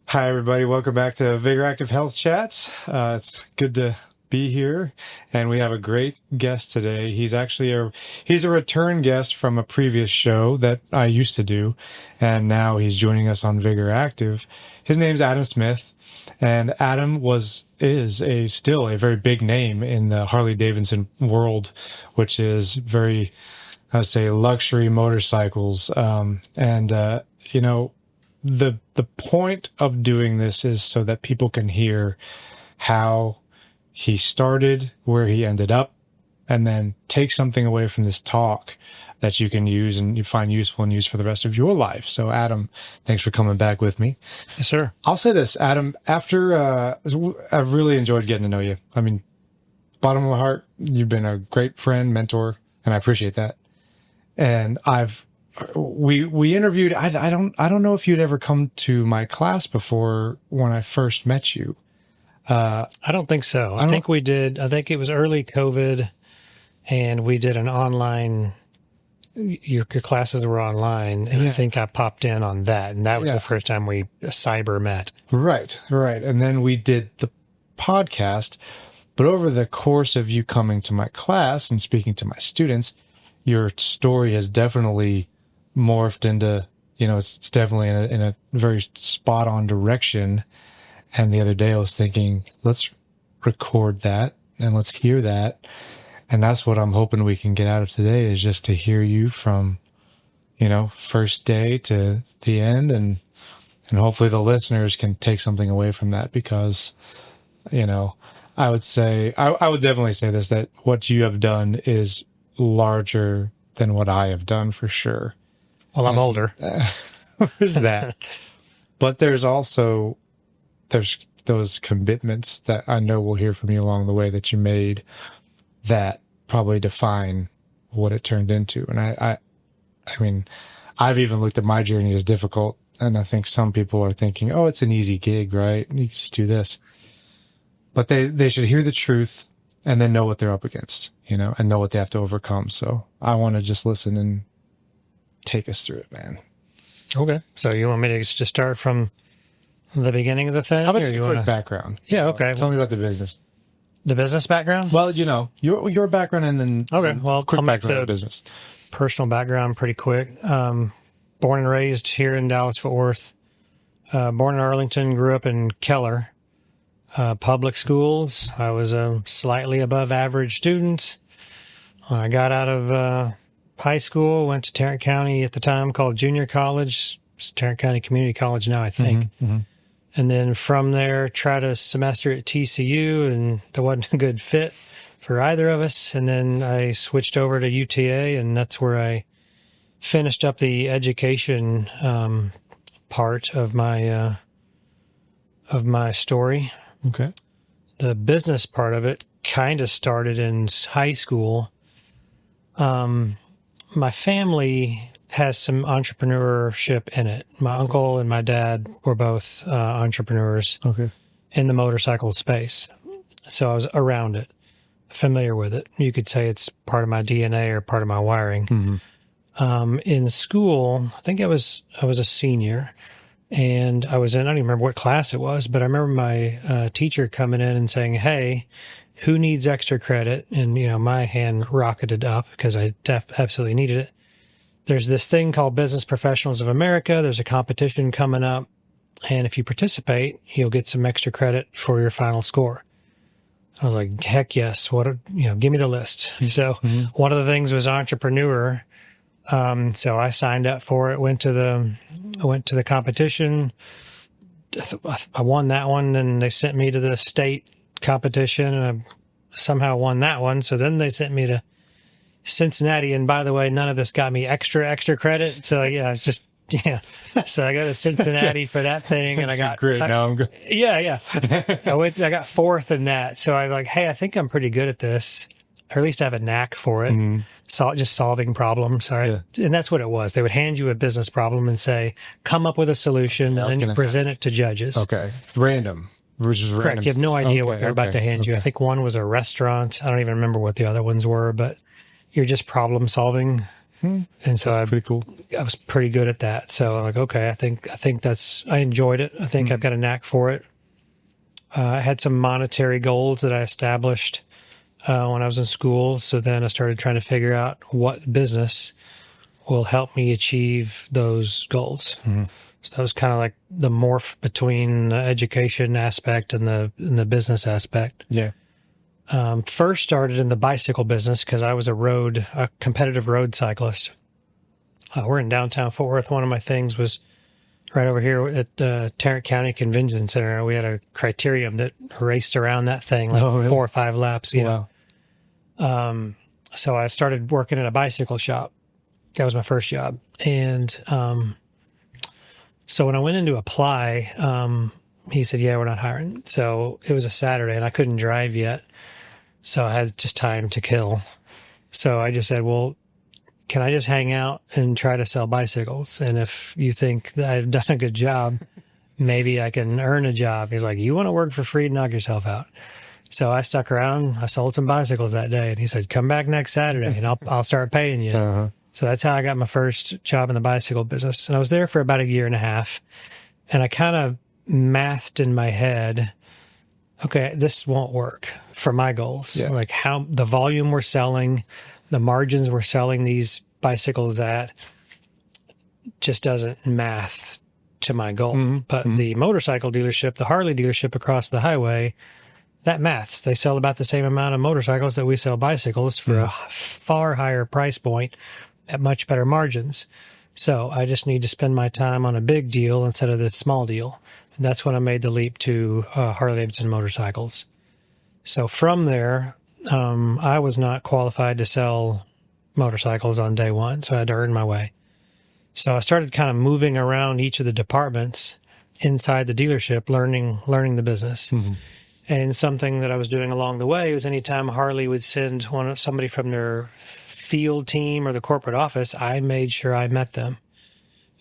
Hi, everybody. Welcome back to Vigor Active Health Chats. It's good to be here, and we have a great guest today. He's actually he's a return guest from a previous show that I used to do, and now he's joining us on Vigor Active. His name's Adam Smith, and Adam is still a very big name in the Harley-Davidson world, which is very, I would say, luxury motorcycles. The point of doing this is so that people can hear how he started, where he ended up, and then take something away from this talk that you can use and you find useful and use for the rest of your life. So, Adam, thanks for coming back with me. Yes, sir. I'll say this, Adam, I've really enjoyed getting to know you. I mean, bottom of my heart, you've been a great friend, mentor, and I appreciate that. And we interviewed. I don't know if you'd ever come to my class before when I first met you. I don't think so. I think we did. I think it was early COVID, and we did an online. Your classes were online, and I think I popped in on that, and that was the first time we cyber met. Right. And then we did the podcast. But over the course of you coming to my class and speaking to my students, your story has definitely morphed into, it's definitely in a very spot on direction. And the other day I was thinking, let's record that and let's hear that. And that's what I'm hoping we can get out of today, is just to hear you from, first day to the end. And hopefully the listeners can take something away from that, because, I would definitely say this, that what you have done is larger than what I have done, for sure. Well, I'm older. There's that. But there's those commitments that I know we'll hear from you along the way that you made that probably define what it turned into. And I mean, I've even looked at my journey as difficult, and I think some people are thinking, oh, it's an easy gig, right? You just do this. But they should hear the truth and then know what they're up against, and know what they have to overcome. So I want to just listen and take us through it, man. Okay. So you want me to just start from the beginning of the thing? How about just a quick background? Yeah, okay. Tell me about the business. The business background? Well, your background, and then quick background of the business. Personal background pretty quick. Born and raised here in Dallas-Fort Worth. Born in Arlington, grew up in Keller. Public schools. I was a slightly above average student. When I got out of high school, went to Tarrant County at the time, called junior college. It's Tarrant County Community College now, I think. Mm-hmm. And then from there, tried a semester at TCU, and that wasn't a good fit for either of us. And then I switched over to UTA, and that's where I finished up the education part of my story. Okay. The business part of it kind of started in high school. My family has some entrepreneurship in it. My uncle and my dad were both entrepreneurs in the motorcycle space. So I was around it, familiar with it. You could say it's part of my DNA or part of my wiring. Mm-hmm. In school, I think I was a senior, and I don't even remember what class it was, but I remember my teacher coming in and saying, "Hey, who needs extra credit?" And, my hand rocketed up because I absolutely needed it. There's this thing called Business Professionals of America. There's a competition coming up, and if you participate, you'll get some extra credit for your final score. I was like, heck yes. Give me the list. So one of the things was entrepreneur. So I signed up for it, went to the competition. I won that one, and they sent me to the state competition, and I somehow won that one. So then they sent me to Cincinnati, and by the way, none of this got me extra credit. So it's just So I go to Cincinnati for that thing, and I got great. Now I'm good. Yeah. I got fourth in that. So I hey, I think I'm pretty good at this, or at least I have a knack for it. Mm-hmm. Just solving problems. All right. Yeah. And that's what it was. They would hand you a business problem and say, come up with a solution, and then you present it to judges. Okay. Random. Which is correct. Random. You have no idea what they're about to hand you. I think one was a restaurant. I don't even remember what the other ones were, but you're just problem solving. And so Pretty cool. I was pretty good at that. So I'm like, okay, I think I enjoyed it. I think I've got a knack for it. I had some monetary goals that I established when I was in school. So then I started trying to figure out what business will help me achieve those goals. So that was kind of like the morph between the education aspect and the business aspect. Yeah. First started in the bicycle business because I was a competitive road cyclist. We're in downtown Fort Worth. One of my things was right over here at the Tarrant County Convention Center. We had a criterium that raced around that thing like 4 or 5 laps. Wow. So I started working at a bicycle shop. That was my first job. And so when I went in to apply, he said, yeah, we're not hiring. So it was a Saturday and I couldn't drive yet. So I had just time to kill. So I just said, well, can I just hang out and try to sell bicycles? And if you think that I've done a good job, maybe I can earn a job. He's like, you want to work for free? Knock yourself out. So I stuck around. I sold some bicycles that day. And he said, come back next Saturday and I'll start paying you. So that's how I got my first job in the bicycle business. And I was there for about 1.5 years. And I kind of mathed in my head, okay, this won't work for my goals. Yeah. Like how the volume we're selling, the margins we're selling these bicycles at just doesn't math to my goal. But the motorcycle dealership, the Harley dealership across the highway, that maths. They sell about the same amount of motorcycles that we sell bicycles for a far higher price point at much better margins. So I just need to spend my time on a big deal instead of the small deal. And that's when I made the leap to Harley-Davidson motorcycles. So from there, I was not qualified to sell motorcycles on day one, so I had to earn my way. So I started kind of moving around each of the departments inside the dealership, learning the business. And something that I was doing along the way was anytime Harley would send somebody from their field team or the corporate office, I made sure I met them.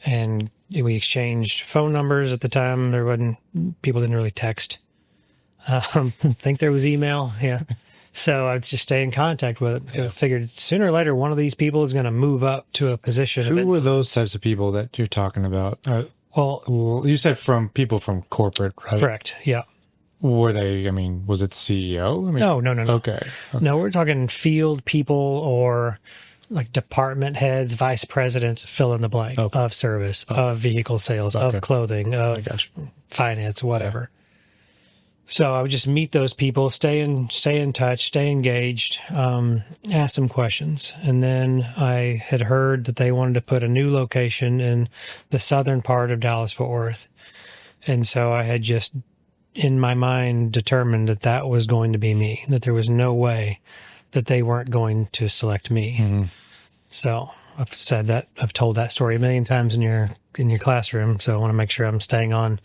And we exchanged phone numbers at the time. People didn't really text. I think there was email. Yeah. So I'd just stay in contact with it. Yeah. I figured sooner or later, one of these people is going to move up to a position. Who were those types of people that you're talking about? Well, you said from people from corporate, right? Correct. Yeah. Were they, was it CEO? No. Okay. No, we're talking field people or like department heads, vice presidents, fill in the blank of service, of vehicle sales, of clothing, of finance, whatever. So I would just meet those people, stay in touch, stay engaged, ask some questions. And then I had heard that they wanted to put a new location in the southern part of Dallas-Fort Worth. And so I had just, in my mind, determined that was going to be me, that there was no way that they weren't going to select me. So I've told that story a million times in your classroom. So I want to make sure I'm staying on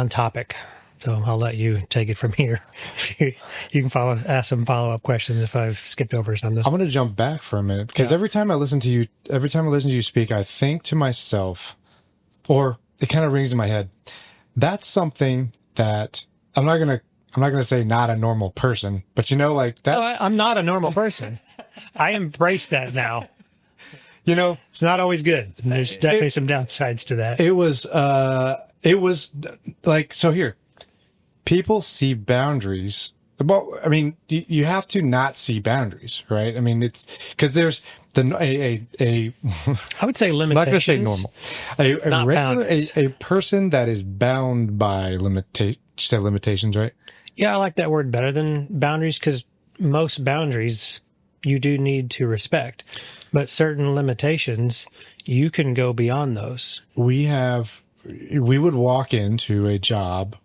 topic. So I'll let you take it from here. You can ask some follow-up questions if I've skipped over something. I'm going to jump back for a minute because every time I listen to you speak, I think to myself, or it kind of rings in my head. That's something that I'm not going to say not a normal person, but that's. No, I'm not a normal person. I embrace that now. It's not always good. There's definitely some downsides to that. It was like, so here. People see boundaries. Well, you have to not see boundaries, right? It's because there's I would say limitations. I'm not going to say normal. A person that is bound by limitations, right? Yeah, I like that word better than boundaries because most boundaries you do need to respect, but certain limitations you can go beyond those. We would walk into a job.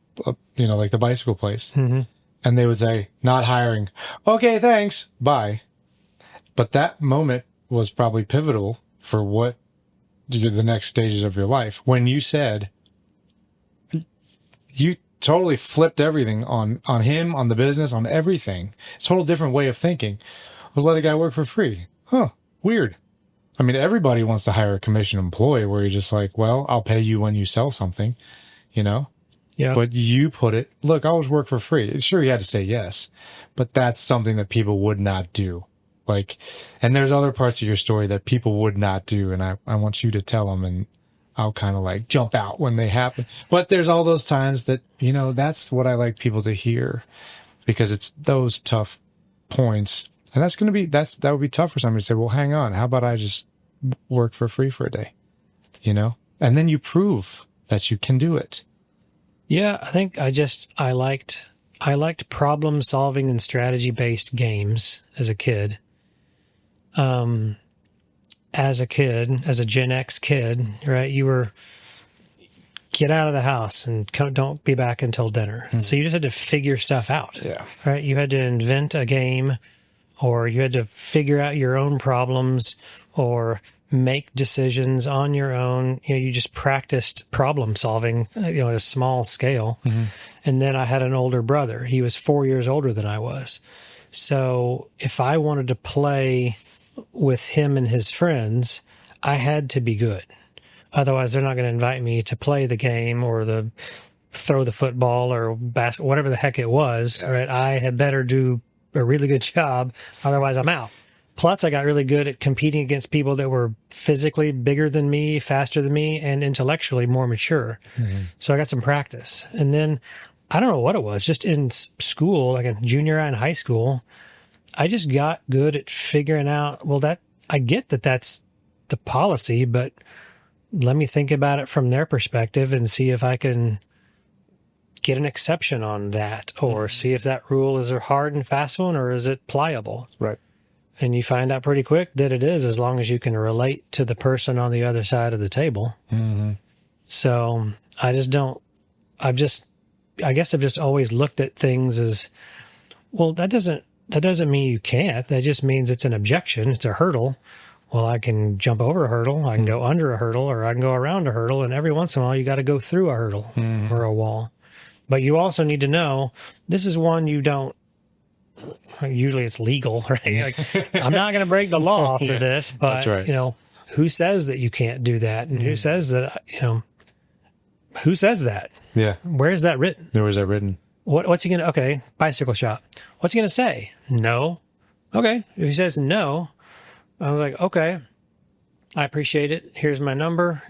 Like the bicycle place. And they would say, not hiring. Okay, thanks. Bye. But that moment was probably pivotal for what the next stages of your life. When you said, you totally flipped everything on him, on the business, on everything. It's a total different way of thinking. Was let a guy work for free. Huh. Weird. Everybody wants to hire a commission employee where you're just like, well, I'll pay you when you sell something, Yeah. But you put it, look, I always work for free. Sure, you had to say yes, but that's something that people would not do. Like, and there's other parts of your story that people would not do. And I want you to tell them, and I'll kind of like jump out when they happen. But there's all those times that, you know, that's what I like people to hear, because it's those tough points. And that's going to be, that would be tough for somebody to say, well, hang on, how about I just work for free for a day, you know? And then you prove that you can do it. Yeah, I think I liked problem solving and strategy based games as a kid. As a Gen X kid, right? You were get out of the house and don't be back until dinner. Mm-hmm. So you just had to figure stuff out. Yeah. Right. You had to invent a game, or you had to figure out your own problems, or make decisions on your own. You know, you just practiced problem solving, you know, at a small scale. Mm-hmm. And then I had an older brother. He was 4 years older than I was. So if I wanted to play with him and his friends, I had to be good. Otherwise, they're not going to invite me to play the game or throw the football or whatever the heck it was. Yeah. Right? I had better do a really good job. Otherwise, I'm out. Plus, I got really good at competing against people that were physically bigger than me, faster than me, and intellectually more mature. Mm-hmm. So I got some practice. And then, I don't know what it was, just in school, like in junior high and high school, I just got good at figuring out, well, I get that that's the policy, but let me think about it from their perspective and see if I can get an exception on that, or see if that rule is a hard and fast one, or is it pliable? Right. And you find out pretty quick that it is, as long as you can relate to the person on the other side of the table. Mm-hmm. So I guess I've just always looked at things as, well, that doesn't mean you can't. That just means it's an objection. It's a hurdle. Well, I can jump over a hurdle. I can go under a hurdle, or I can go around a hurdle. And every once in a while, you got to go through a hurdle or a wall. But you also need to know this is one you don't. Usually it's legal, right? Like, I'm not going to break the law for this, but that's right. You know, who says that you can't do that? And who says that, you know, who says that? Yeah. Where is that written? Where is that written? What's he going to, okay, bicycle shop. What's he going to say? No. Okay. If he says no, I was like, okay, I appreciate it. Here's my number.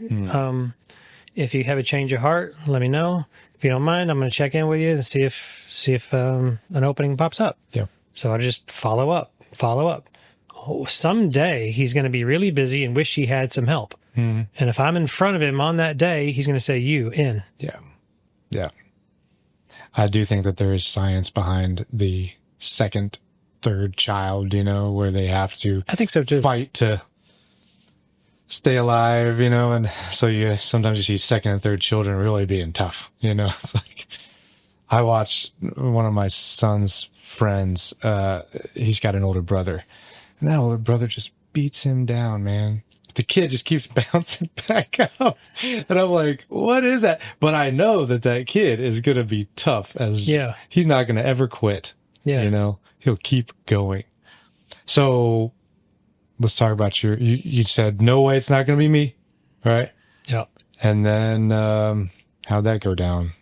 If you have a change of heart, let me know. If you don't mind, I'm going to check in with you and see if an opening pops up. Yeah. So I just follow up. Oh, someday he's going to be really busy and wish he had some help. Mm-hmm. And if I'm in front of him on that day, he's going to say, you in. Yeah. Yeah. I do think that there is science behind the second, third child, you know, where they have to, I think so too, fight to stay alive, you know, and so sometimes you see second and third children really being tough, you know. It's like, I watched one of my son's friends, he's got an older brother, and that older brother just beats him down, man. The kid just keeps bouncing back up, and I'm like, what is that? But I know that kid is going to be tough, he's not going to ever quit. Yeah. You know, he'll keep going. So let's talk about you said, no way, it's not going to be me. Right. Yeah. And then, how'd that go down?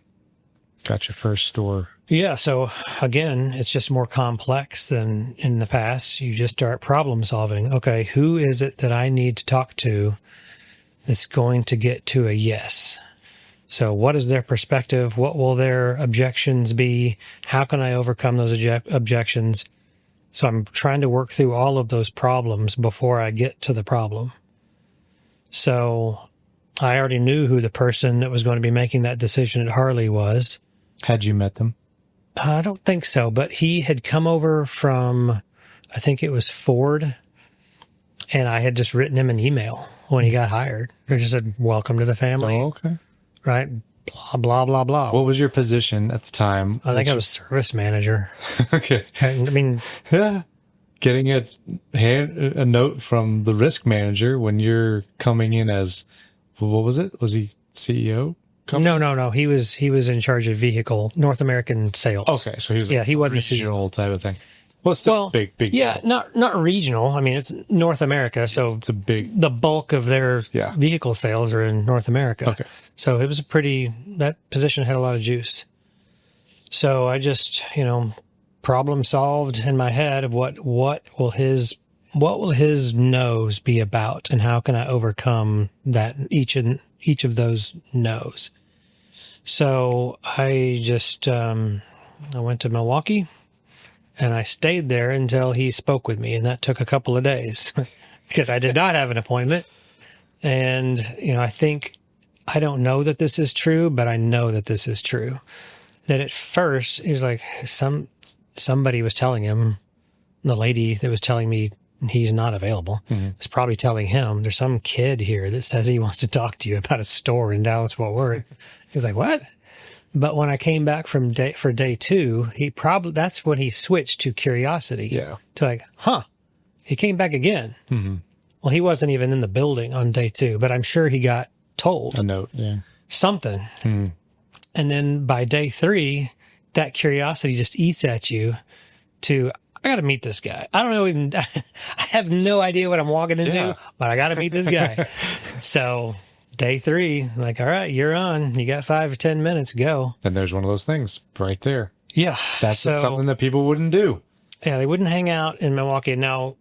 Got your first store. Yeah. So again, it's just more complex than in the past. You just start problem solving. Okay. Who is it that I need to talk to that's going to get to a yes? So what is their perspective? What will their objections be? How can I overcome those objections? So I'm trying to work through all of those problems before I get to the problem. So I already knew who the person that was going to be making that decision at Harley was. Had you met them? I don't think so, but he had come over from, I think it was Ford, and I had just written him an email when he got hired. It just said, welcome to the family. Oh, okay. Right? Blah, blah, blah, blah. What was your position at the time? I think I was service manager. Okay. I mean... Yeah. Getting a note from the risk manager when you're coming in as... What was it? Was he CEO? No. He was in charge of North American sales. Okay. So he was he wasn't regional type of thing. Well, it's still big. Yeah, not regional. I mean, it's North America, so it's the bulk of their vehicle sales are in North America. Okay. So it was that position had a lot of juice. So I just, problem solved in my head of what will his what will his no's be about, and how can I overcome that each of those no's? So I just I went to Milwaukee, and I stayed there until he spoke with me, and that took a couple of days because I did not have an appointment. And I don't know that this is true, but I know that this is true. That at first he was like, somebody was telling him, the lady that was telling me he's not available is probably telling him, there's some kid here that says he wants to talk to you about a store in Dallas Fort Worth. He was like, what? But when I came back for day 2, that's when he switched to curiosity. Yeah. To like, he came back again. Mm-hmm. Well, he wasn't even in the building on day 2, but I'm sure he got told a note, something. Mm-hmm. And then by day 3, that curiosity just eats at you to, I got to meet this guy. I don't know, even, I have no idea what I'm walking into, but I got to meet this guy. So day 3, like, all right, you're on. You got 5 or 10 minutes, go. And there's one of those things right there. Yeah. That's something that people wouldn't do. Yeah, they wouldn't hang out in Milwaukee. Now,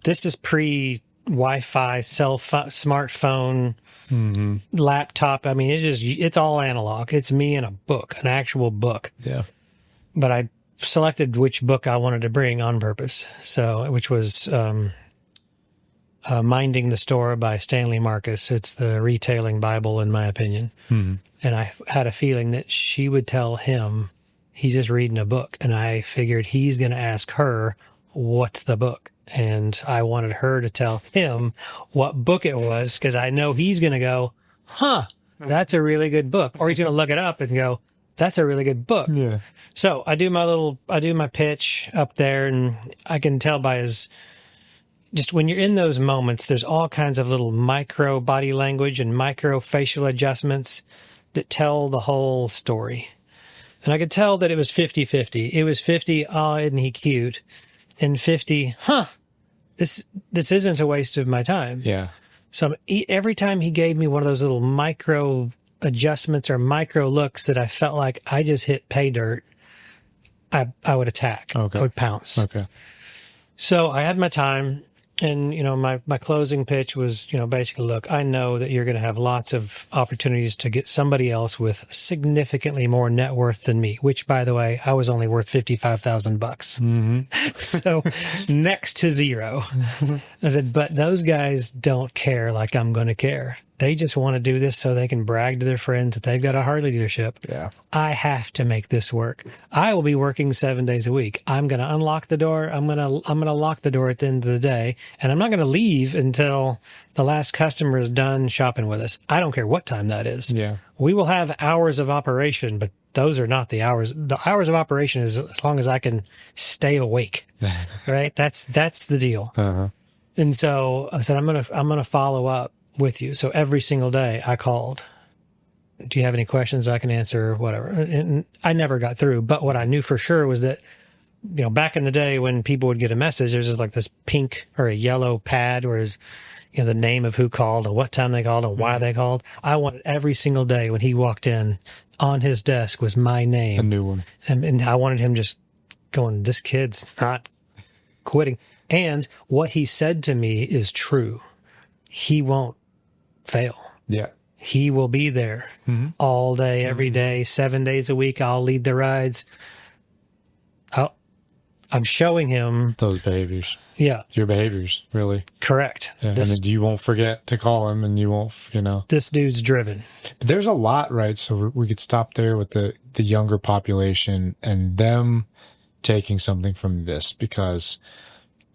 this is pre-Wi-Fi, smartphone, laptop. I mean, it's all analog. It's me and a book, an actual book. Yeah. But I selected which book I wanted to bring on purpose. So, which was Minding the Store by Stanley Marcus. It's the retailing Bible, in my opinion. Mm-hmm. And I had a feeling that she would tell him he's just reading a book. And I figured he's going to ask her, what's the book? And I wanted her to tell him what book it was, because I know he's going to go, that's a really good book. Or he's going to look it up and go, that's a really good book. Yeah. So I do my pitch up there, and I can tell by just when you're in those moments, there's all kinds of little micro body language and micro facial adjustments that tell the whole story. And I could tell that it was 50-50. It was 50, isn't he cute? And 50, this isn't a waste of my time. Yeah. So every time he gave me one of those little micro adjustments or micro looks that I felt like I just hit pay dirt, I would attack. Okay. I would pounce. Okay. So I had my time, and my closing pitch was, basically, look, I know that you're going to have lots of opportunities to get somebody else with significantly more net worth than me, which, by the way, I was only worth $55,000. Mm-hmm. So next to zero. I said, but those guys don't care like I'm going to care. They just want to do this so they can brag to their friends that they've got a Harley dealership. Yeah. I have to make this work. I will be working 7 days a week. I'm going to unlock the door. I'm going to lock the door at the end of the day, and I'm not going to leave until the last customer is done shopping with us. I don't care what time that is. Yeah. We will have hours of operation, but those are not the hours. The hours of operation is as long as I can stay awake. Right? That's the deal. Uh-huh. And so I said, I'm going to follow up with you. So every single day I called. Do you have any questions I can answer? Whatever. And I never got through. But what I knew for sure was that, back in the day when people would get a message, there's just like this pink or a yellow pad where is, the name of who called and what time they called and why they called. I wanted every single day when he walked in, on his desk was my name. A new one. And I wanted him just going, this kid's not quitting. And what he said to me is true. He won't fail. Yeah. He will be there all day, every day, 7 days a week. I'll lead the rides. I'm showing him those behaviors. Yeah. Your behaviors, really. Correct. Yeah. And you won't forget to call him, and you won't, This dude's driven. But there's a lot, right? So we could stop there with the younger population and them taking something from this, because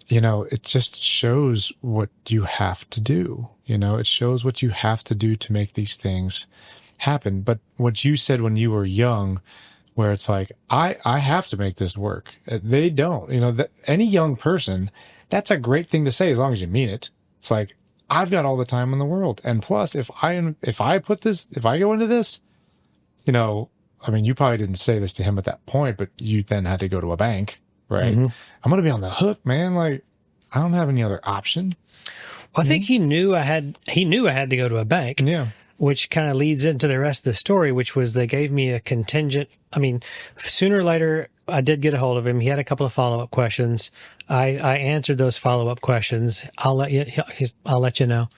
it just shows what you have to do. It shows what you have to do to make these things happen. But what you said when you were young, where it's like, I have to make this work. They don't. Any young person, that's a great thing to say as long as you mean it. It's like, I've got all the time in the world. And plus, if I go into this, you probably didn't say this to him at that point, but you then had to go to a bank. Right. Mm-hmm. I'm going to be on the hook, man. Like, I don't have any other option. Well, I think he knew I had to go to a bank. Yeah. Which kind of leads into the rest of the story, which was they gave me a contingent. Sooner or later, I did get a hold of him. He had a couple of follow-up questions. I answered those follow-up questions. I'll let you know.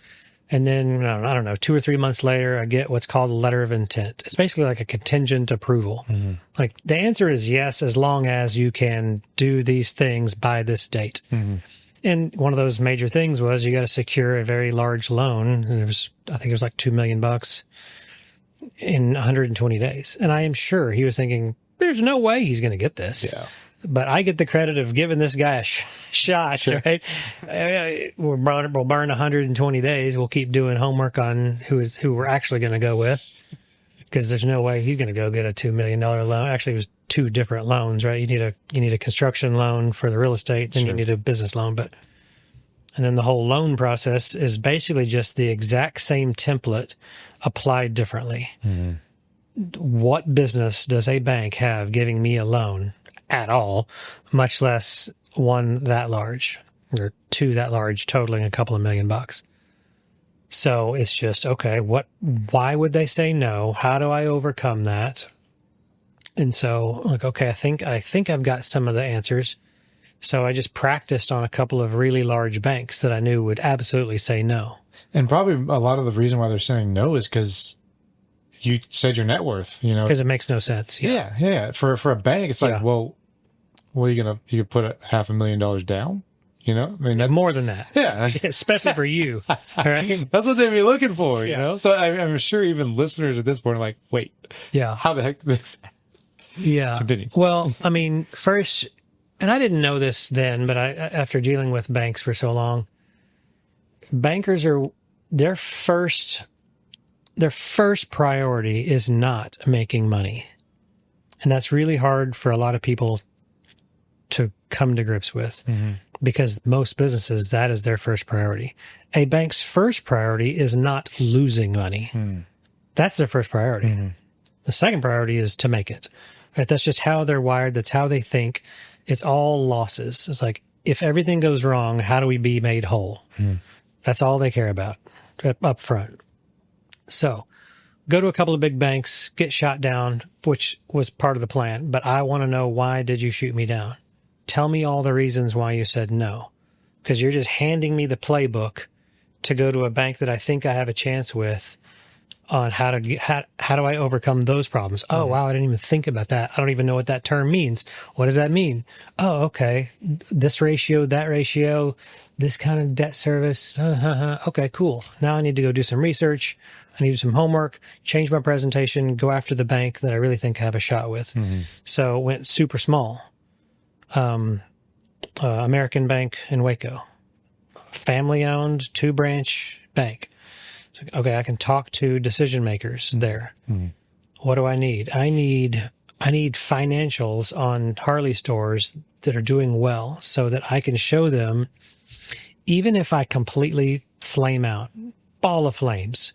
And then, I don't know, 2 or 3 months later, I get what's called a letter of intent. It's basically like a contingent approval. Mm-hmm. Like the answer is yes, as long as you can do these things by this date. Mm-hmm. And one of those major things was you got to secure a very large loan. And I think it was like $2 million in 120 days. And I am sure he was thinking, there's no way he's going to get this. Yeah. But I get the credit of giving this guy a shot, sure. Right? We'll burn 120 days. We'll keep doing homework on who we're actually going to go with, because there's no way he's going to go get a $2 million loan. Actually, it was 2 different loans, right? You need a construction loan for the real estate, then sure. You need a business loan. And then the whole loan process is basically just the exact same template applied differently. Mm-hmm. What business does a bank have giving me a loan at all, much less one that large or 2 that large, totaling a couple of $1 million? So it's just, okay, why would they say no? How do I overcome that? And so like, okay, I think I've got some of the answers. So I just practiced on a couple of really large banks that I knew would absolutely say no. And probably a lot of the reason why they're saying no is because you said your net worth, because it makes no sense. Yeah. For a bank, it's like, well, you could put $500,000 down, I mean, more than that. Yeah. Especially for you. All right. That's what they'd be looking for, So I'm sure even listeners at this point are like, wait, how the heck did this? Yeah. Continue. Well, I mean, first, and I didn't know this then, but after dealing with banks for so long, bankers their first priority is not making money. And that's really hard for a lot of people to come to grips with, because most businesses, that is their first priority. A bank's first priority is not losing money. That's their first priority. The second priority is to make it. Right? That's just how they're wired. That's how they think. It's all losses. It's like, if everything goes wrong, how do we be made whole? That's all they care about up front. So go to a couple of big banks, get shot down, which was part of the plan. But I want to know, why did you shoot me down? Tell me all the reasons why you said no. Because you're just handing me the playbook to go to a bank that I think I have a chance with on how do I overcome those problems. Oh, wow, I didn't even think about that. I don't even know what that term means. What does that mean? Oh, okay. This ratio, that ratio, this kind of debt service. Okay, cool. Now I need to go do some research. I need to do some homework, change my presentation, go after the bank that I really think I have a shot with. So it went super small. American Bank in Waco, family-owned 2-branch bank. So, okay, I can talk to decision makers there. What do I need? I need financials on Harley stores that are doing well, so that I can show them, even if I completely flame out, ball of flames,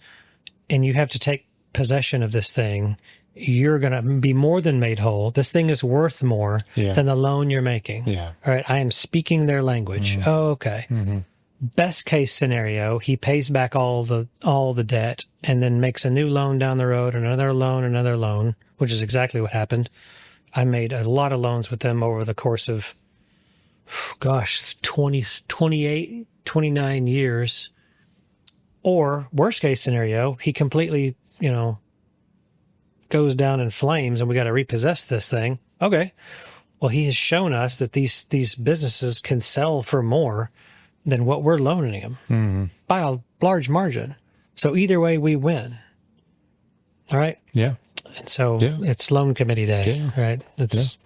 and you have to take possession of this thing, you're going to be more than made whole. This thing is worth more than the loan you're making. All right, I am speaking their language. Oh, okay. Best case scenario, he pays back all the debt and then makes a new loan down the road, another loan, which is exactly what happened. I made a lot of loans with them over the course of, 28, 29 years. Or worst case scenario, he completely, goes down in flames and we got to repossess this thing. Okay. Well, he has shown us that these businesses can sell for more than what we're loaning them by a large margin. So either way, we win. All right. Yeah. And so it's loan committee day, right? It's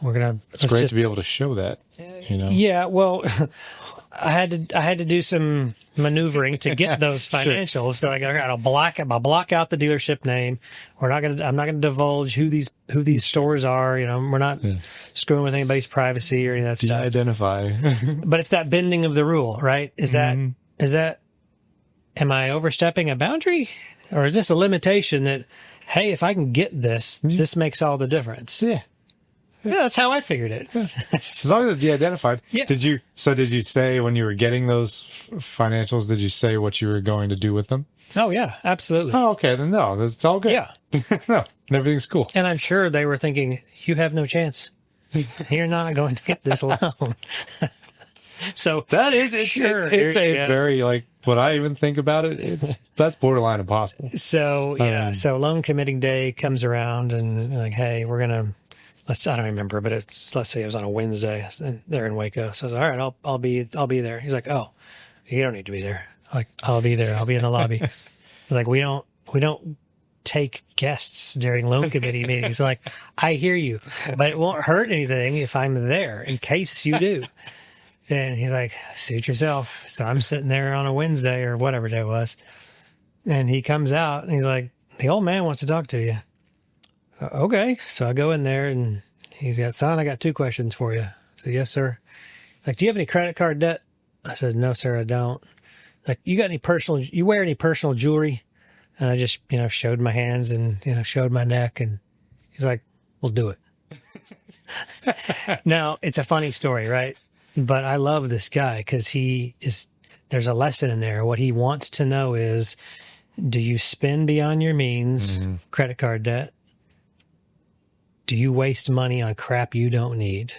It's great to be able to show that. Yeah. Well, I had to do some maneuvering to get those financials. So I got to block out the dealership name. I'm not gonna divulge who these stores are. We're not screwing with anybody's privacy or any of that stuff. Identify. But it's that bending of the rule, right? Is that am I overstepping a boundary, or is this a limitation that, hey, if I can get this, this makes all the difference? Yeah. Yeah, that's how I figured it. As long as it's de-identified. Yeah. Did you say when you were getting those financials, did you say what you were going to do with them? Oh, yeah, absolutely. Oh, okay. Then no, it's all good. Yeah. No, everything's cool. And I'm sure they were thinking, you have no chance. You're not going to get this loan. So That is, it's a very, like, what I even think about it, that's borderline impossible. So, yeah. So loan committing day comes around and like, hey, we're going to, I don't remember, but let's say it was on a Wednesday there in Waco. So I was like, all right, I'll be there. He's like, oh, you don't need to be there. Like, I'll be there. I'll be in the lobby. Like, we don't take guests during loan committee meetings. Like, I hear you, but it won't hurt anything if I'm there in case you do. And he's like, suit yourself. So I'm sitting there on a Wednesday or whatever day it was. And he comes out and he's like, the old man wants to talk to you. Okay. So I go in there and he's got, son, I got 2 questions for you. I said, yes, sir. He's like, do you have any credit card debt? I said, no, sir, I don't. Like, you wear any personal jewelry? And I just, showed my hands and, showed my neck. And he's like, we'll do it. Now, it's a funny story, right? But I love this guy because there's a lesson in there. What he wants to know is, do you spend beyond your means, credit card debt? Do you waste money on crap you don't need?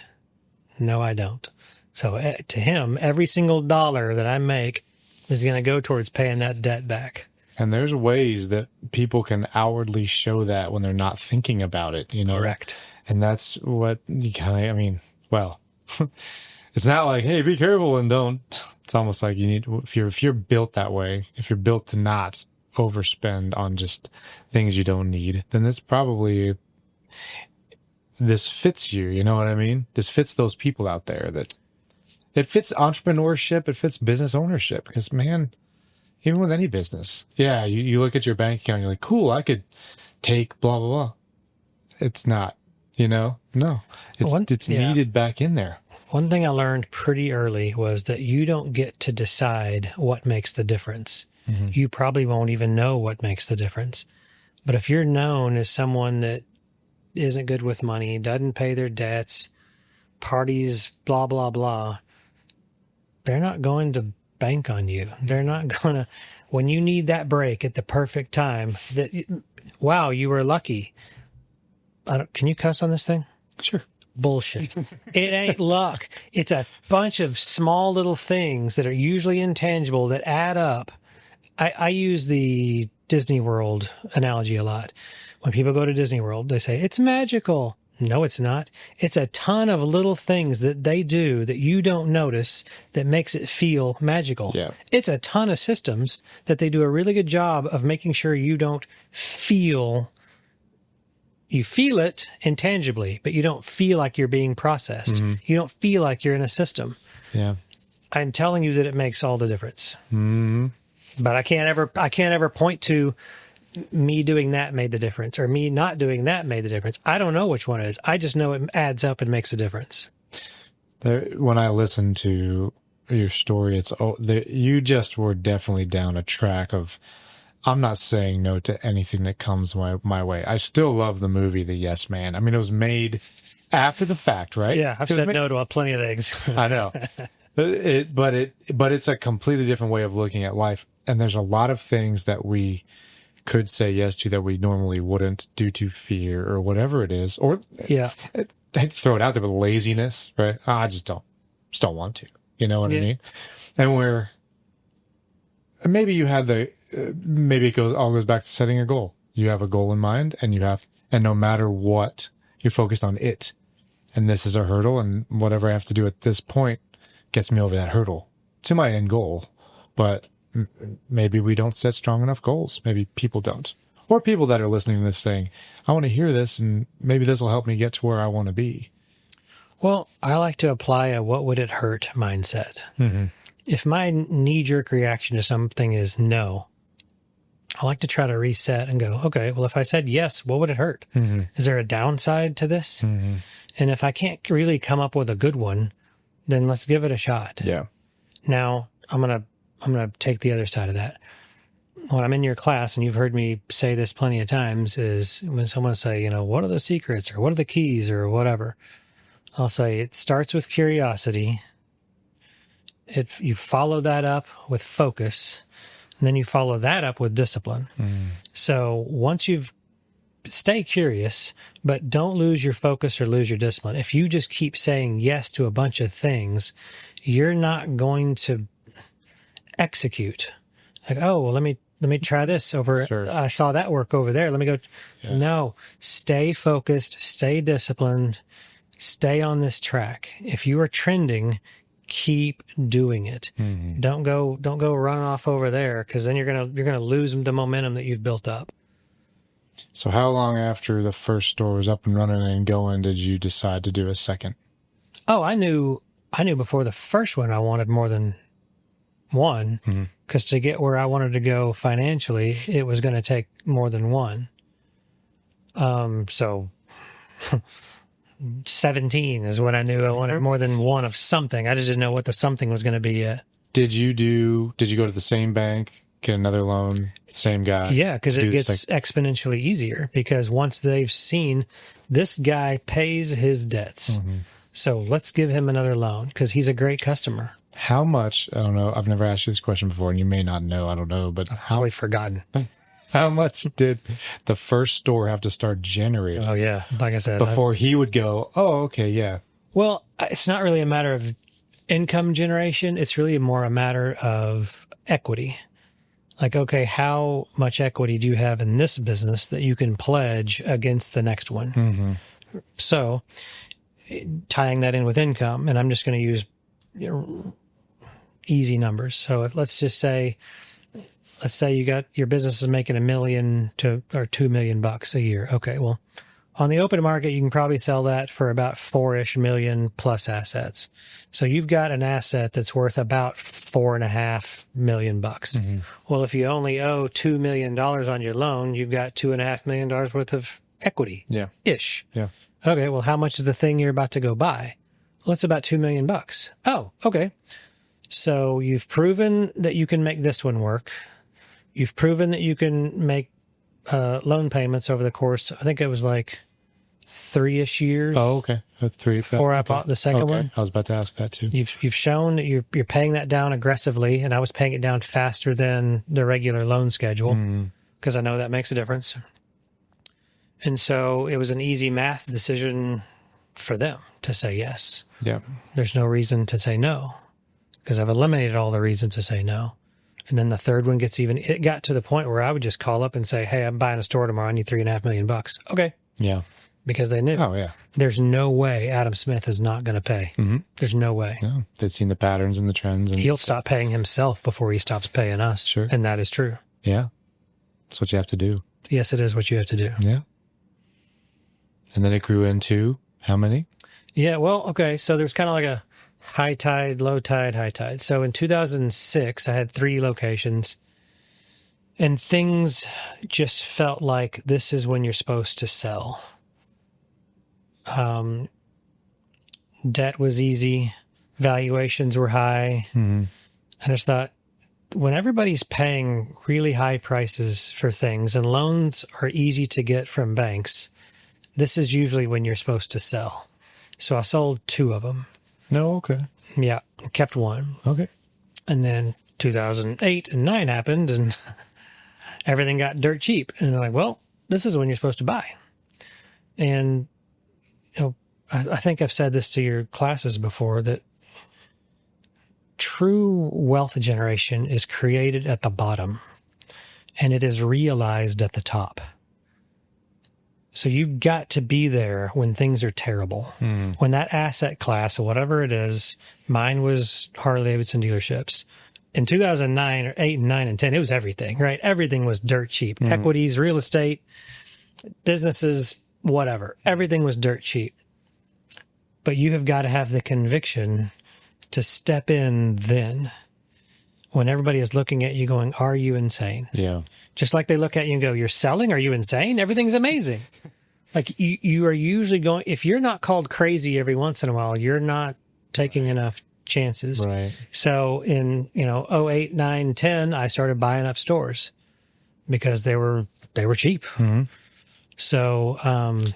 No, I don't. So to him, every single dollar that I make is going to go towards paying that debt back. And there's ways that people can outwardly show that when they're not thinking about it, Correct. And that's what you kind of, well, it's not like, hey, be careful and don't. It's almost like you need, if you're built that way, if you're built to not overspend on just things you don't need, then it's probably, this fits you, you know what I mean? This fits those people out there that it fits entrepreneurship, it fits business ownership. Because, man, even with any business, yeah, you look at your bank account, you're like, cool, I could take blah, blah, blah. It's not, no, it's needed back in there. One thing I learned pretty early was that you don't get to decide what makes the difference. Mm-hmm. You probably won't even know what makes the difference. But if you're known as someone that isn't good with money, doesn't pay their debts, parties, blah, blah, blah, they're not going to bank on you. They're not going to, when you need that break at the perfect time, wow, you were lucky. Can you cuss on this thing? Sure. Bullshit. It ain't luck. It's a bunch of small little things that are usually intangible that add up. I use the Disney World analogy a lot. When people go to Disney World, they say, it's magical. No, it's not. It's a ton of little things that they do that you don't notice that makes it feel magical. Yeah. It's a ton of systems that they do a really good job of making sure you don't feel. You feel it intangibly, but you don't feel like you're being processed. Mm-hmm. You don't feel like you're in a system. Yeah. I'm telling you that it makes all the difference. Mm-hmm. But I can't ever point to me doing that made the difference or me not doing that made the difference. I don't know which one it is. I just know it adds up and makes a difference. When I listen to your story, you just were definitely down a track of, I'm not saying no to anything that comes my way. I still love the movie The Yes Man. I mean, it was made after the fact, right? Yeah, I've said no to plenty of things. I know. But it's a completely different way of looking at life. And there's a lot of things that we could say yes to that we normally wouldn't due to fear or whatever it is. Or yeah, I'd throw it out there with laziness, right? I just don't want to. You know what I mean? And maybe you have maybe it all goes back to setting a goal. You have a goal in mind and and no matter what, you're focused on it. And this is a hurdle, and whatever I have to do at this point gets me over that hurdle to my end goal. But maybe we don't set strong enough goals. Maybe people don't. Or people that are listening to this saying, I want to hear this, and maybe this will help me get to where I want to be. Well, I like to apply a what would it hurt mindset. Mm-hmm. If my knee-jerk reaction to something is no, I like to try to reset and go, okay, well, if I said yes, what would it hurt? Mm-hmm. Is there a downside to this? Mm-hmm. And if I can't really come up with a good one, then let's give it a shot. Yeah. Now, I'm gonna take the other side of that. when I'm in your class, and you've heard me say this plenty of times, is when someone say, what are the secrets or what are the keys or whatever, I'll say it starts with curiosity. You follow that up with focus, and then you follow that up with discipline. So once stay curious, but don't lose your focus or lose your discipline. If you just keep saying yes to a bunch of things, you're not going to execute. Like, oh, well, let me try this over. Sure. I saw that work over there. Let me go. Yeah. No, stay focused, stay disciplined, stay on this track. If you are trending, keep doing it. Mm-hmm. Don't go running off over there, because then you're gonna lose the momentum that you've built up. So how long after the first store was up and running and going did you decide to do a second? Oh, I knew before the first one I wanted more than one, because to get where I wanted to go financially, it was going to take more than one. So 17 is when I knew I wanted more than one of something. I just didn't know what the something was going to be yet. Did you go to the same bank, get another loan, same guy? Yeah, because it gets exponentially easier, because once they've seen this guy pays his debts, so let's give him another loan because he's a great customer. How much, I don't know, I've never asked you this question before, and you may not know, I don't know, but I've probably forgotten. How much did the first store have to start generating? Oh, yeah. Like I said. Before he would go, oh, okay, yeah. Well, it's not really a matter of income generation. It's really more a matter of equity. Like, okay, how much equity do you have in this business that you can pledge against the next one? Mm-hmm. So tying that in with income, and I'm just going to use easy numbers. So let's say you got your business is making $1 million or $2 million a year. Okay, well, on the open market, you can probably sell that for about $4-ish million plus assets. So you've got an asset that's worth about $4.5 million. Mm-hmm. Well, if you only owe $2 million on your loan, you've got $2.5 million worth of equity. Yeah. Ish. Yeah. Okay, well, how much is the thing you're about to go buy? Well, it's about $2 million. Oh, okay. So you've proven that you can make this one work. You've proven that you can make loan payments over the course. I think it was like 3-ish years. Oh, okay. 3 before I bought the second one. I was about to ask that too. You've shown that you're paying that down aggressively, and I was paying it down faster than the regular loan schedule because I know that makes a difference. And so it was an easy math decision for them to say yes. Yeah. There's no reason to say no, because I've eliminated all the reasons to say no. And then the third one it got to the point where I would just call up and say, hey, I'm buying a store tomorrow. I need $3.5 million. Okay. Yeah. Because they knew. Oh, yeah. There's no way Adam Smith is not going to pay. Mm-hmm. There's no way. Yeah. They've seen the patterns and the trends. And he'll stop paying himself before he stops paying us. Sure. And that is true. Yeah. That's what you have to do. Yes, it is what you have to do. Yeah. And then it grew into how many? Yeah, well, okay. So there's kind of like a high tide, low tide, high tide. So in 2006, I had 3 locations, and things just felt like this is when you're supposed to sell. Debt was easy. Valuations were high. Mm-hmm. I just thought, when everybody's paying really high prices for things and loans are easy to get from banks, this is usually when you're supposed to sell. So I sold 2 of them. No, okay. Yeah, kept 1. Okay. And then 2008 and 9 happened, and everything got dirt cheap. And they're like, well, this is when you're supposed to buy. And, I think I've said this to your classes before, that true wealth generation is created at the bottom, and it is realized at the top. So you've got to be there when things are terrible. Mm. When that asset class, or whatever it is, mine was Harley-Davidson dealerships. In 2009 or 8 and 9 and 10, it was everything, right? Everything was dirt cheap. Mm. Equities, real estate, businesses, whatever. Everything was dirt cheap. But you have got to have the conviction to step in then, when everybody is looking at you going, are you insane? Yeah. Just like they look at you and go, you're selling? Are you insane? Everything's amazing. Like you are usually going, if you're not called crazy every once in a while, you're not taking enough chances. Right. So in, 08, 9, 10, I started buying up stores. because they were cheap. Mm-hmm. So,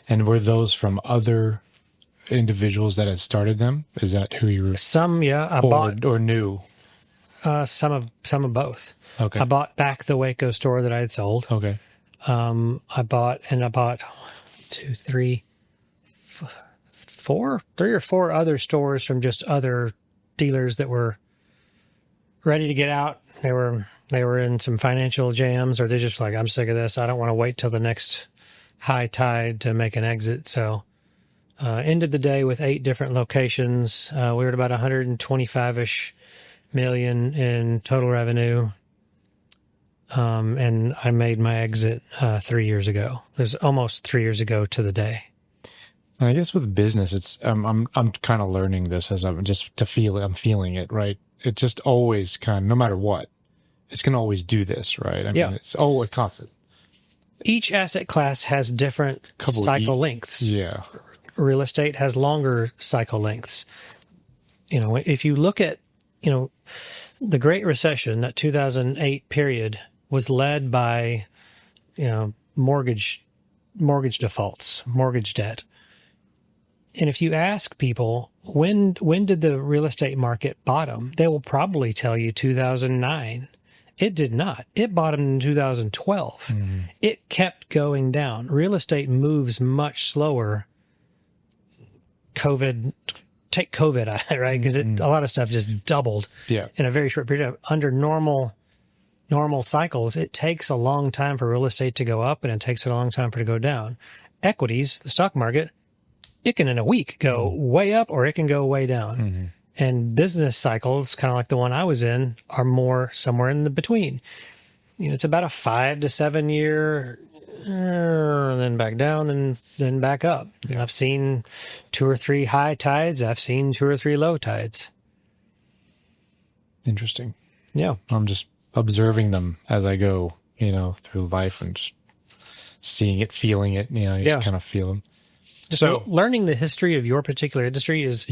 and were those from other individuals that had started them? Is that who you were? Some, yeah, I bought or knew? some of both. Okay. I bought back the Waco store that I had sold. Okay. I bought 2, 3, 4, 3 or 4 other stores from just other dealers that were ready to get out. They were in some financial jams, or they're just like, I'm sick of this. I don't want to wait till the next high tide to make an exit. So ended the day with 8 different locations. We were at about 125-ish million in total revenue. And I made my exit 3 years ago. It was almost 3 years ago to the day. And I guess with business, it's I'm kind of learning this as I'm just to feel it. I'm feeling it, right? It just always kind of, no matter what, it's going to always do this, right? I mean, it's always constant. Each asset class has different cycle lengths. Yeah. Real estate has longer cycle lengths. You know, if you look at, the Great Recession, that 2008 period was led by, mortgage defaults, mortgage debt. And if you ask people, when did the real estate market bottom? They will probably tell you 2009. It did not. It bottomed in 2012. Mm-hmm. It kept going down. Real estate moves much slower. Take COVID out, right? Because a lot of stuff just doubled in a very short period of under normal cycles. It takes a long time for real estate to go up, and it takes a long time for it to go down. Equities, the stock market, it can in a week go way up, or it can go way down. Mm-hmm. And business cycles, kind of like the one I was in, are more somewhere in the between. It's about a 5 to 7 year, then back down, and then back up. Yeah. I've seen 2 or 3 high tides. I've seen 2 or 3 low tides. Interesting. Yeah. I'm just observing them as I go, through life, and just seeing it, feeling it, you just kind of feel them. So learning the history of your particular industry is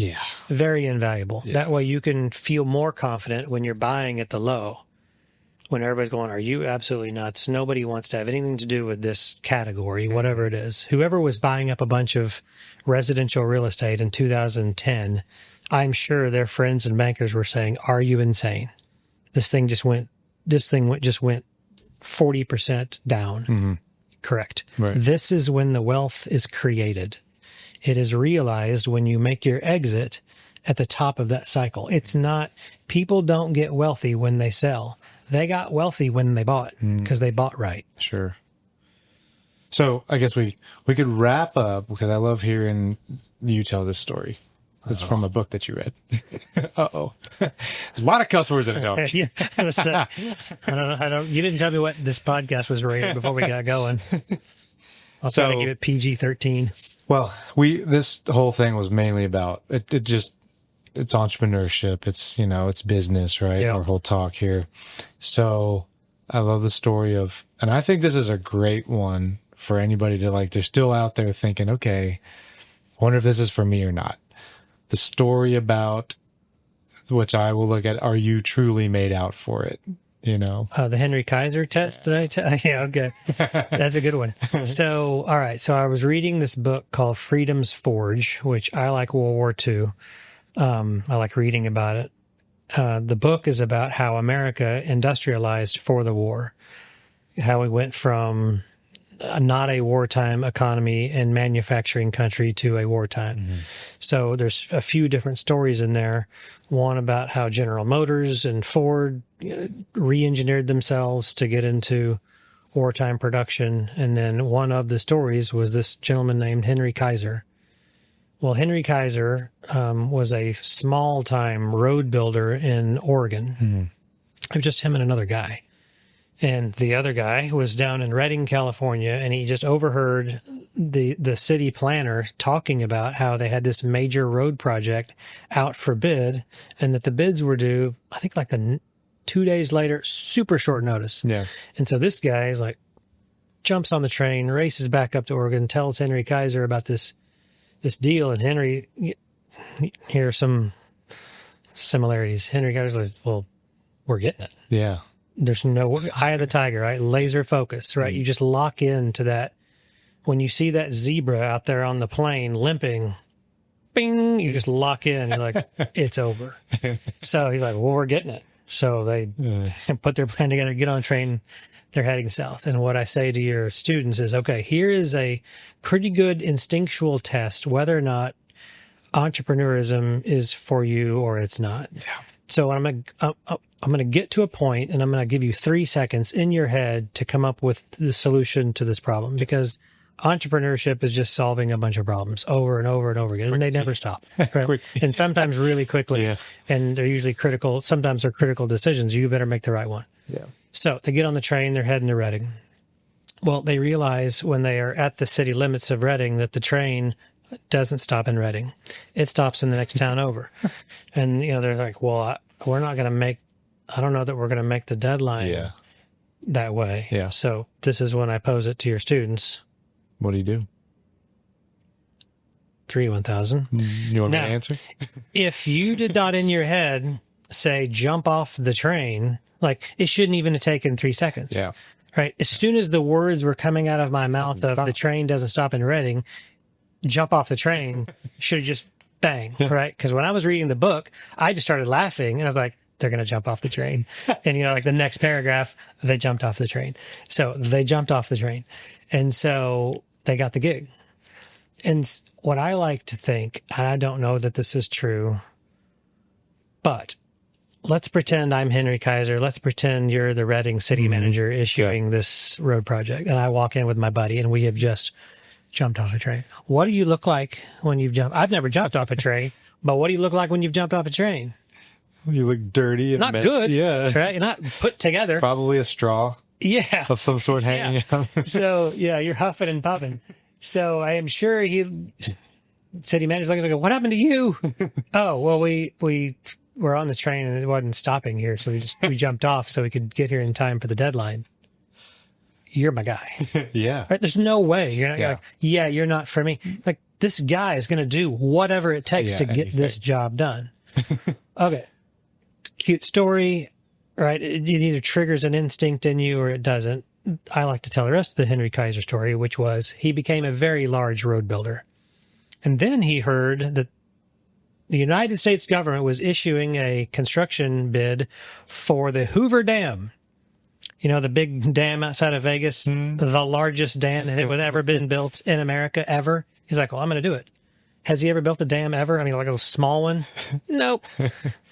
very invaluable. Yeah. That way you can feel more confident when you're buying at the low. When everybody's going, are you absolutely nuts? Nobody wants to have anything to do with this category, whatever it is. Whoever was buying up a bunch of residential real estate in 2010, I'm sure their friends and bankers were saying, are you insane? This thing just went 40% down. Mm-hmm. Correct. Right. This is when the wealth is created. It is realized when you make your exit at the top of that cycle. It's not, people don't get wealthy when they sell. They got wealthy when they bought, because they bought right. Sure. So I guess we could wrap up, because I love hearing you tell this story. It's from a book that you read. Uh-oh. There's a lot of cuss words in it, though. Yeah, I don't. You didn't tell me what this podcast was rated before we got going. I'll try to keep it PG-13. Well, this whole thing was mainly about it's entrepreneurship. It's, it's business, right? Yeah. Our whole talk here. So I love the story of, and I think this is a great one for anybody to they're still out there thinking, okay, I wonder if this is for me or not. The story about, which I will look at, are you truly made out for it? The Henry Kaiser test that I tell. Yeah, okay. That's a good one. So, all right. So I was reading this book called Freedom's Forge, which I like World War II. I like reading about it. The book is about how America industrialized for the war, how we went from not a wartime economy and manufacturing country to a wartime. Mm-hmm. So there's a few different stories in there. One about how General Motors and Ford re-engineered themselves to get into wartime production. And then one of the stories was this gentleman named Henry Kaiser. Well, Henry Kaiser was a small-time road builder in Oregon. Mm-hmm. It was just him and another guy. And the other guy was down in Redding, California, and he just overheard the city planner talking about how they had this major road project out for bid, and that the bids were due, I think, 2 days later, super short notice. Yeah. And so this guy is jumps on the train, races back up to Oregon, tells Henry Kaiser about this deal, and Henry, here are some similarities. Henry Kaiser's like, well, we're getting it. Yeah. There's no eye of the tiger, right? Laser focus, right? You just lock into that. When you see that zebra out there on the plane limping, bing, you just lock in. You're like, it's over. So he's like, well, we're getting it. So they put their plan together, get on a train. They're heading south. And what I say to your students is, okay, here is a pretty good instinctual test whether or not entrepreneurism is for you or it's not. Yeah. So I'm going to get to a point, and I'm going to give you 3 seconds in your head to come up with the solution to this problem, because entrepreneurship is just solving a bunch of problems over and over and over again, and they never stop. Right? And sometimes really quickly, Yeah. and they're usually critical. Sometimes they're critical decisions. You better make the right one. Yeah. So they get on the train, they're heading to Reading. Well, they realize when they are at the city limits of Reading that the train doesn't stop in Reading. It stops in the next town over. And, they're like, well, we're not going to make, I don't know that we're going to make the deadline that way. Yeah. So this is when I pose it to your students. What do you do? 3-1000. You want me to answer? If you did not in your head say, jump off the train, like it shouldn't even have taken 3 seconds. Yeah. Right. As soon as the words were coming out of my mouth of the train doesn't stop in Reading, jump off the train, should have just bang. Right. Because when I was reading the book, I just started laughing and I was like, they're going to jump off the train. And, like the next paragraph, they jumped off the train. So they jumped off the train. And so they got the gig. And what I like to think, and I don't know that this is true, but let's pretend I'm Henry Kaiser. Let's pretend you're the Reading city manager issuing this road project. And I walk in with my buddy and we have just jumped off a train. What do you look like when you've jumped? I've never jumped off a train, but what do you look like when you've jumped off a train? You look dirty and not messy. good. Yeah. Right? You're not put together. Probably a straw Yeah. of some sort hanging out. So, you're huffing and puffing. So I am sure city manager's looking like, what happened to you? Oh, well, we were on the train and it wasn't stopping here. So we jumped off so we could get here in time for the deadline. You're my guy. Yeah. Right? There's no way. You're not you're not for me. Like, this guy is going to do whatever it takes to get this job done. Okay. Cute story, right? It either triggers an instinct in you or it doesn't. I like to tell the rest of the Henry Kaiser story, which was he became a very large road builder. And then he heard that the United States government was issuing a construction bid for the Hoover Dam. The big dam outside of Vegas, the largest dam that had ever been built in America ever. He's like, well, I'm going to do it. Has he ever built a dam ever? I mean, like a small one? Nope.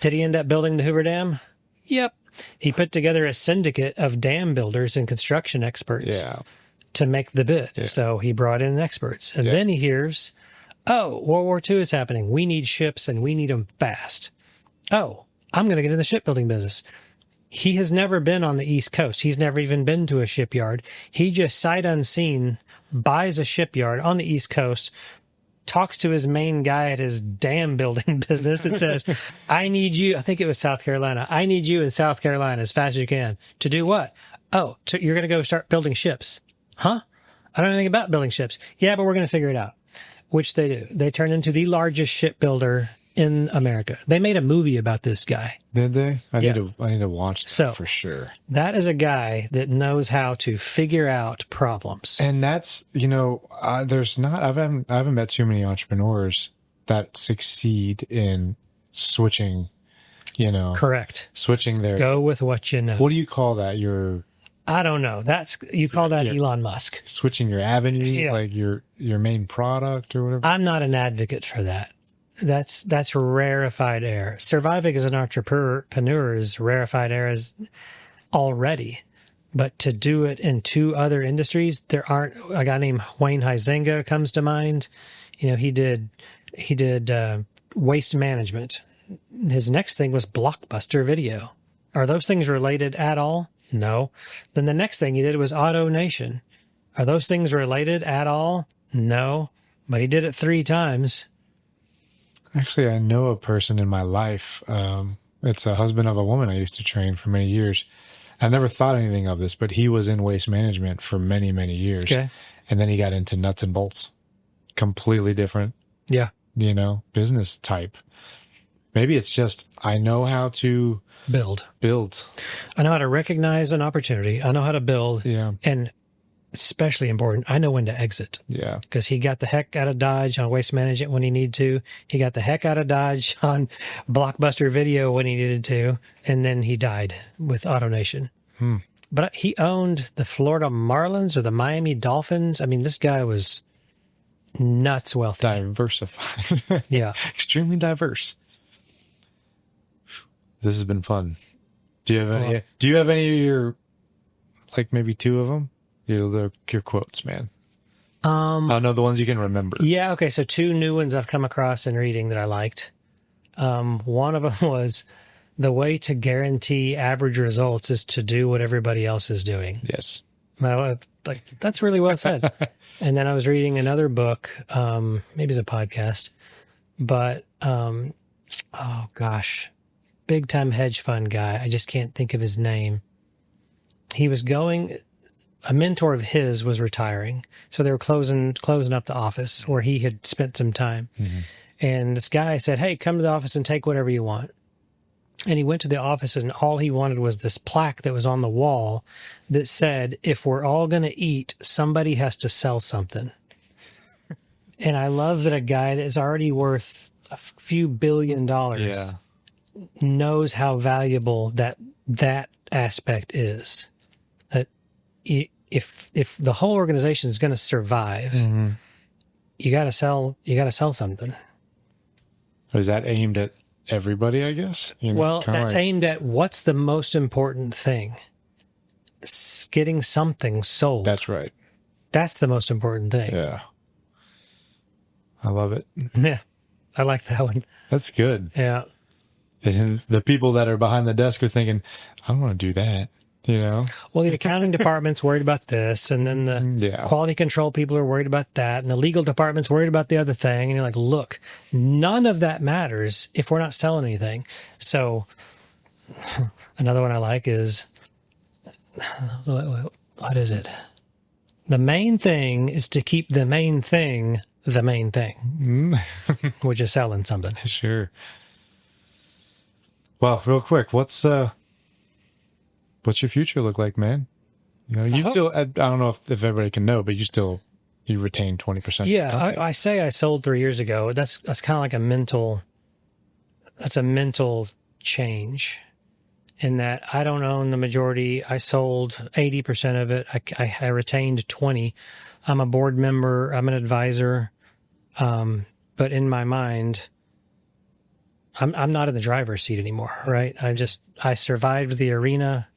Did he end up building the Hoover Dam? Yep. He put together a syndicate of dam builders and construction experts to make the bid. Yeah. So he brought in experts. And then he hears, oh, World War II is happening. We need ships and we need them fast. Oh, I'm going to get in the shipbuilding business. He has never been on the East Coast. He's never even been to a shipyard. He just sight unseen buys a shipyard on the East Coast, talks to his main guy at his dam building business and says, I need you. I think it was South Carolina. I need you in South Carolina as fast as you can. To do what? Oh, you're going to go start building ships. Huh? I don't know anything about building ships. Yeah, but we're going to figure it out. Which they do. They turn into the largest shipbuilder in America. They made a movie about this guy. Did they? I need to watch that for sure. That is a guy that knows how to figure out problems. And that's, there's not, I haven't met too many entrepreneurs that succeed in switching, Correct. Switching their, go with what you know. What do you call that? I don't know. You call that Elon Musk. Switching your avenue, like your main product or whatever. I'm not an advocate for that. That's rarefied air. Surviving as an entrepreneur is rarefied air already. But to do it in 2 other industries, there aren't. A guy named Wayne Huizenga comes to mind. He did waste management. His next thing was Blockbuster Video. Are those things related at all? No. Then the next thing he did was Auto Nation. Are those things related at all? No. But he did it 3 times. Actually, I know a person in my life. It's a husband of a woman I used to train for many years. I never thought anything of this, but he was in waste management for many, many years. Okay. And then he got into nuts and bolts. Completely different. Yeah. Business type. Maybe it's just, I know how to Build. I know how to recognize an opportunity. I know how to build. Yeah. And especially important, I know when to exit. Yeah. Because he got the heck out of Dodge on Waste Management when he needed to. He got the heck out of Dodge on Blockbuster Video when he needed to. And then he died with AutoNation. But he owned the Florida Marlins or the Miami Dolphins. I mean, this guy was nuts wealthy. Diversified. Yeah. Extremely diverse. This has been fun. Do you have any of your, like maybe two of them? Your quotes, man. I know the ones you can remember. Yeah. Okay. So two new ones I've come across in reading that I liked. One of them was, the way to guarantee average results is to do what everybody else is doing. Yes. Well, that's really well said. And then I was reading another book, maybe it's a podcast, but, oh gosh, big time hedge fund guy. I just can't think of his name. He was a mentor of his was retiring. So they were closing up the office where he had spent some time. Mm-hmm. And this guy said, hey, come to the office and take whatever you want. And he went to the office and all he wanted was this plaque that was on the wall that said, if we're all going to eat, somebody has to sell something. And I love that a guy that is already worth a few $1 billion knows how valuable that aspect is. That if the whole organization is going to survive, you got to sell something. Is that aimed at everybody, I guess? Well, that's aimed at what's the most important thing. Getting something sold. That's right. That's the most important thing. Yeah. I love it. Yeah. I like that one. That's good. Yeah. And the people that are behind the desk are thinking, I don't want to do that, Well, the accounting department's worried about this, and then the quality control people are worried about that, and the legal department's worried about the other thing. And you're like, look, none of that matters if we're not selling anything. So another one I like is, what is it? The main thing is to keep the main thing, which is selling something. Sure. Well, real quick, what's your future look like, man? You still, I don't know if everybody can know, but you retain 20%. Yeah, I say I sold 3 years ago. That's kind of like a mental change in that I don't own the majority. I sold 80% of it. I retained 20. I'm a board member. I'm an advisor. But in my mind, I'm not in the driver's seat anymore, right? I survived the arena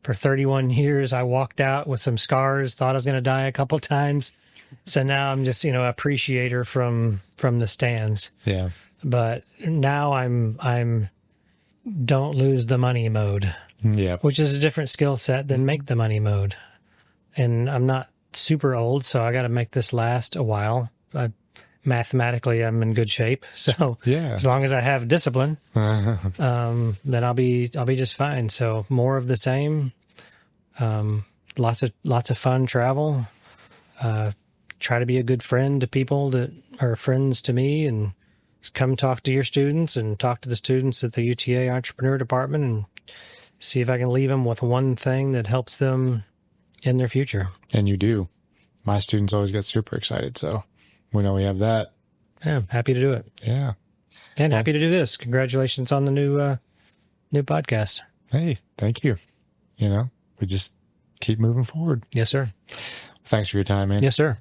for 31 years. I walked out with some scars, thought I was going to die a couple times. So now I'm just, appreciator from the stands. Yeah. But now I'm don't lose the money mode. Yeah. Which is a different skill set than make the money mode. And I'm not super old, so I got to make this last a while. Mathematically, I'm in good shape. So as long as I have discipline, then I'll be just fine. So more of the same. Lots of fun travel. Try to be a good friend to people that are friends to me, and come talk to your students and talk to the students at the UTA Entrepreneur Department and see if I can leave them with one thing that helps them in their future. And you do. My students always get super excited, so we know we have that. Yeah, happy to do it. Yeah. And happy to do this. Congratulations on the new podcast. Hey, thank you. We just keep moving forward. Yes, sir. Thanks for your time, man. Yes, sir.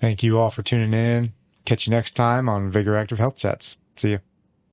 Thank you all for tuning in. Catch you next time on Vigor Active Health Chats. See you.